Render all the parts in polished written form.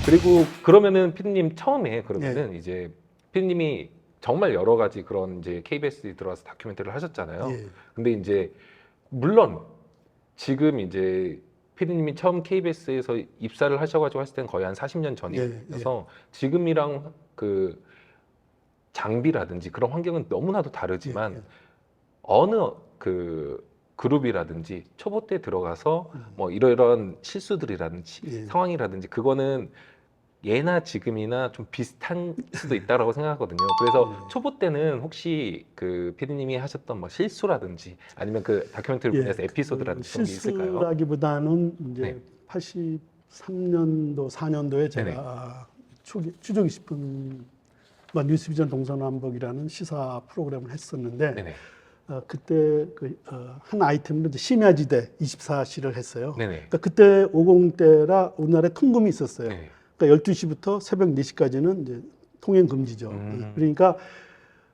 그리고 그러면은 피디님 처음에 예. 그러면은 이제 피디님이 정말 여러 가지 그런 이제 KBS에 들어와서 다큐멘터리를 하셨잖아요. 예. 근데 이제 물론 지금 이제 피디님이 처음 KBS에서 입사를 하셔가지고 했을 땐 거의 한 40년 전이어서 지금이랑 그 장비라든지 그런 환경은 너무나도 다르지만 예. 어느 그 그룹이라든지 초보 때 들어가서 뭐 이러이러한 실수들이라든지 예. 상황이라든지 그거는 예나 지금이나 좀 비슷한 수도 있다라고 생각하거든요. 그래서 초보 때는 혹시 그 피디님이 하셨던 뭐 실수라든지 아니면 그 다큐멘터리 분야에서 에피소드라든지 그런 게 있을까요? 실수라기보다는 이제 네. 83년도, 4년도에 네네. 제가 추적 20분 뉴스비전 동서남북이라는 시사 프로그램을 했었는데 네네. 그때 한 아이템으로 이제 심야지대 24시를 했어요. 네네. 그러니까 그때 50대라 우리나라에 통금이 있었어요. 네네. 그러니까 12시부터 새벽 4시까지는 이제 통행 금지죠. 그러니까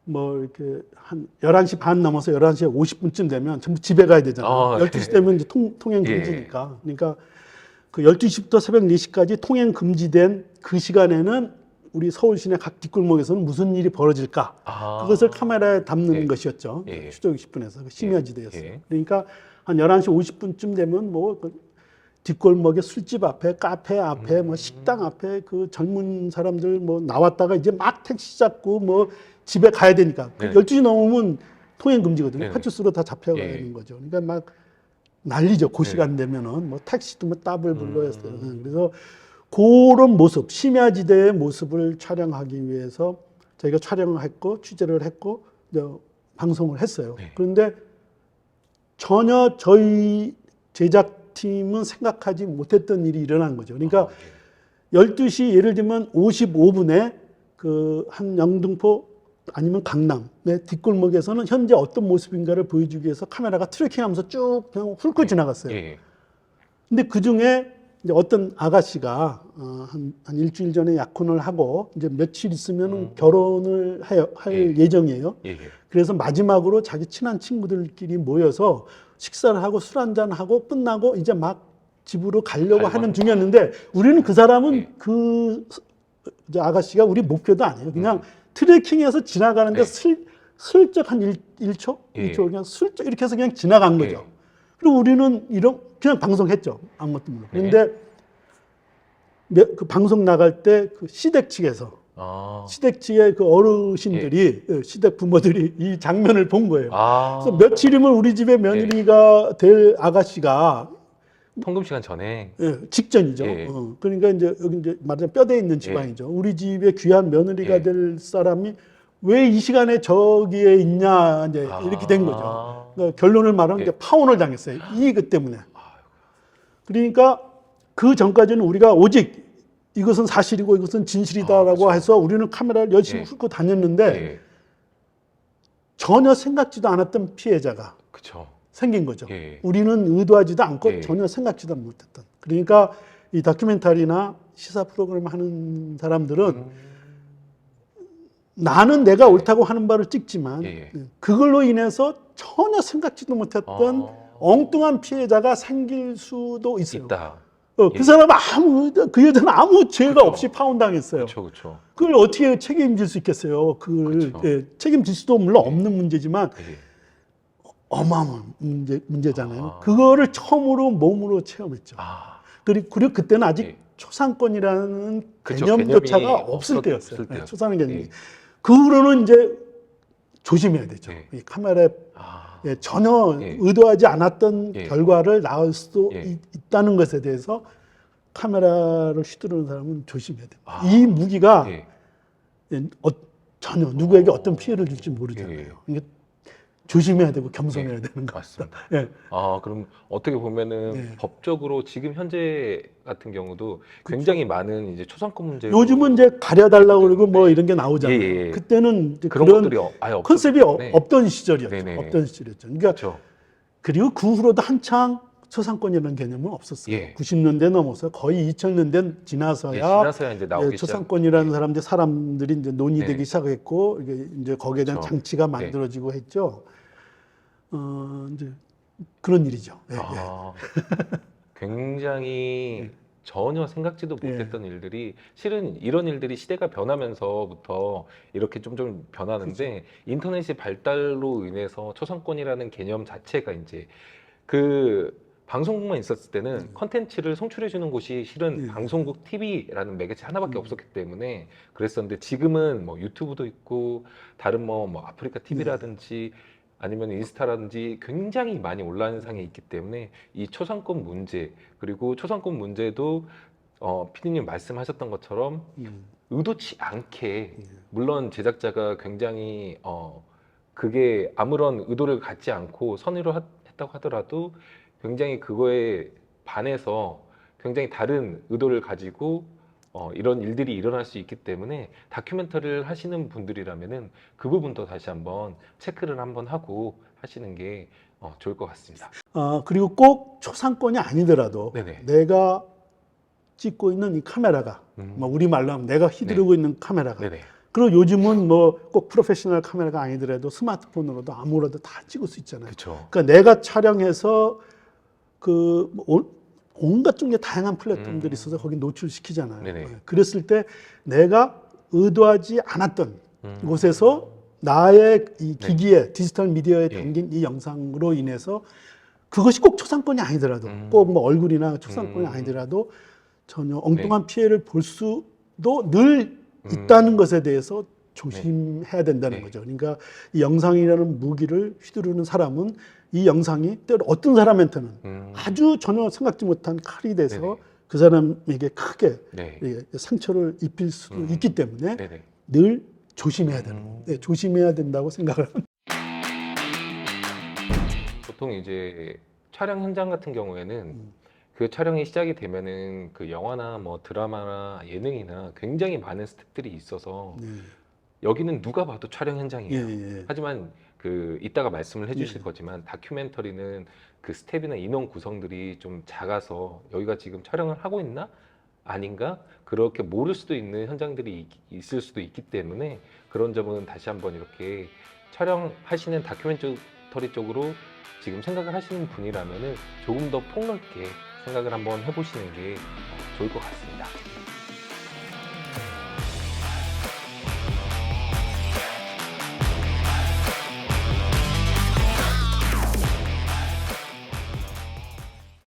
뭐 이렇게 한 11시 반 넘어서 11시 50분쯤 되면 전부 집에 가야 되잖아요. 12시 되면 이제 통행 금지니까. 그러니까 그 12시부터 새벽 4시까지 통행 금지된 그 시간에는 우리 서울 시내 각 뒷골목에서는 무슨 일이 벌어질까? 그것을 카메라에 담는 것이었죠. 추적 20분에서 심야지대였어요. 그러니까 한 11시 50분쯤 되면 뭐 뒷골목의 술집 앞에, 카페 앞에, 뭐 식당 앞에 그 젊은 사람들 뭐 나왔다가 이제 막 택시 잡고 뭐 집에 가야 되니까. 12시 넘으면 통행 금지거든요. 파출소로 다 잡혀가는 거죠. 그러니까 막 난리죠. 그 시간 되면은 뭐 택시도 뭐 따블 불러 했어요. 그래서 그런 모습, 심야지대의 모습을 촬영하기 위해서 저희가 촬영을 했고 취재를 했고 방송을 했어요. 그런데 전혀 저희 제작팀은 생각하지 못했던 일이 일어난 거죠. 그러니까 12시 예를 들면 55분에 그 한 영등포 아니면 강남의 뒷골목에서는 현재 어떤 모습인가를 보여주기 위해서 카메라가 트래킹하면서 쭉 그냥 훑고 지나갔어요. 근데 그 중에 이제 어떤 아가씨가 한 일주일 전에 약혼을 하고 이제 며칠 있으면 결혼을 할 예정이에요. 그래서 마지막으로 자기 친한 친구들끼리 모여서 식사를 하고 술 한잔 하고 끝나고 이제 막 집으로 가려고 하는 중이었는데 우리는 그 사람은 그 아가씨가 우리 목표도 아니에요. 그냥 트레킹해서 지나가는데 슬쩍 한 1초? 2초 그냥 슬쩍 이렇게 해서 그냥 지나간 거죠. 그리고 우리는 그냥 방송했죠. 아무것도 모르고. 그런데 그 방송 나갈 때 그 시댁 측에서 시댁 측의 그 어르신들이 시댁 부모들이 이 장면을 본 거예요. 그래서 며칠이면 우리 집에 며느리가 될 아가씨가 통금 시간 전에 직전이죠. 그러니까 이제 여기 이제 말하자면 뼈대 있는 지방이죠. 우리 집에 귀한 며느리가 될 사람이 왜 이 시간에 저기에 있냐 이제 이렇게 된 거죠. 그러니까 결론을 말하면 이제 파혼을 당했어요. 그 때문에. 그러니까 그 전까지는 우리가 오직 이것은 사실이고 이것은 진실이다라고 해서 우리는 카메라를 열심히 훑고 다녔는데 전혀 생각지도 않았던 피해자가 생긴 거죠. 우리는 의도하지도 않고 전혀 생각지도 못했던. 그러니까 이 다큐멘터리나 시사 프로그램 하는 사람들은 나는 내가 옳다고 하는 바를 찍지만 그걸로 인해서 전혀 생각지도 못했던 엉뚱한 피해자가 생길 수도 있어요. 그 사람은 그 여자는 아무 죄가 없이 파혼당했어요. 그걸 어떻게 책임질 수 있겠어요? 책임질 수도 물론 없는 문제지만 어마어마한 문제잖아요. 그거를 처음으로 몸으로 체험했죠. 그리고 그때는 아직 초상권이라는 개념조차가 없을 때였어요. 초상권 개념이. 그 후로는 이제 조심해야 되죠. 이 카메라에 전혀 의도하지 않았던 결과를 낳을 수도 있다는 것에 대해서 카메라를 휘두르는 사람은 조심해야 돼요. 이 무기가 전혀 누구에게 어떤 피해를 줄지 모르잖아요. 조심해야 되고 겸손해야 되는 것 같습니다. 그럼 어떻게 보면은 법적으로 지금 현재 같은 경우도 굉장히 많은 이제 초상권 문제 요즘은 이제 가려달라고 그러고 뭐 이런 게 나오잖아요. 그때는 이제 그런 것들이 아예 컨셉이 없던 시절이었죠. 없던 시절이었죠. 그러니까 그리고 그 후로도 한창 초상권이라는 개념은 없었어요. 90년대 넘어서 거의 2000년대 지나서야 이제 나오기 초상권이라는 사람들이 이제 논의되기 시작했고 이제 거기에 대한 장치가 만들어지고 했죠. 이제 그런 일이죠. 굉장히 전혀 생각지도 못했던 일들이 실은 이런 일들이 시대가 변하면서부터 이렇게 좀 변하는데 인터넷의 발달로 인해서 초상권이라는 개념 자체가 이제 그 방송국만 있었을 때는 컨텐츠를 송출해 주는 곳이 실은 방송국 TV라는 매개체 하나밖에 없었기 때문에 그랬었는데 지금은 뭐 유튜브도 있고 다른 뭐 아프리카 TV라든지 아니면 인스타라든지 굉장히 많이 온라인 상에 있기 때문에 이 초상권 문제 그리고 초상권 문제도 피디님 말씀하셨던 것처럼 의도치 않게 물론 제작자가 굉장히 그게 아무런 의도를 갖지 않고 선의로 했다고 하더라도 굉장히 그거에 반해서 굉장히 다른 의도를 가지고 이런 일들이 일어날 수 있기 때문에 다큐멘터리를 하시는 분들이라면은 그 부분도 다시 한번 체크를 한번 하고 하시는 게 좋을 것 같습니다. 그리고 꼭 초상권이 아니더라도 네네. 내가 찍고 있는 이 카메라가 뭐 우리 말로 하면 내가 휘두르고 있는 카메라가 네네. 그리고 요즘은 뭐 꼭 프로페셔널 카메라가 아니더라도 스마트폰으로도 아무래도 다 찍을 수 있잖아요. 그렇죠. 그러니까 내가 촬영해서 온갖 종류의 다양한 플랫폼들이 있어서 거기 노출시키잖아요. 네네. 그랬을 때 내가 의도하지 않았던 곳에서 나의 이 기기에 디지털 미디어에 담긴 이 영상으로 인해서 그것이 꼭 초상권이 아니더라도 꼭 뭐 얼굴이나 초상권이 아니더라도 전혀 엉뚱한 피해를 볼 수도 늘 있다는 것에 대해서 조심해야 된다는 거죠. 그러니까 이 영상이라는 무기를 휘두르는 사람은 이 영상이 때로 어떤 사람한테는 아주 전혀 생각지 못한 칼이 돼서 그 사람에게 크게 상처를 입힐 수도 있기 때문에 늘 조심해야 되는 거예요. 조심해야 된다고 생각을 합니다. 보통 이제 촬영 현장 같은 경우에는 그 촬영이 시작이 되면은 그 영화나 뭐 드라마나 예능이나 굉장히 많은 스태프들이 있어서 여기는 누가 봐도 촬영 현장이에요. 하지만 그 이따가 말씀을 해주실 거지만 다큐멘터리는 그 스텝이나 인원 구성들이 좀 작아서 여기가 지금 촬영을 하고 있나 아닌가 그렇게 모를 수도 있는 현장들이 있을 수도 있기 때문에 그런 점은 다시 한번 이렇게 촬영하시는 다큐멘터리 쪽으로 지금 생각을 하시는 분이라면은 조금 더 폭넓게 생각을 한번 해보시는 게 좋을 것 같습니다.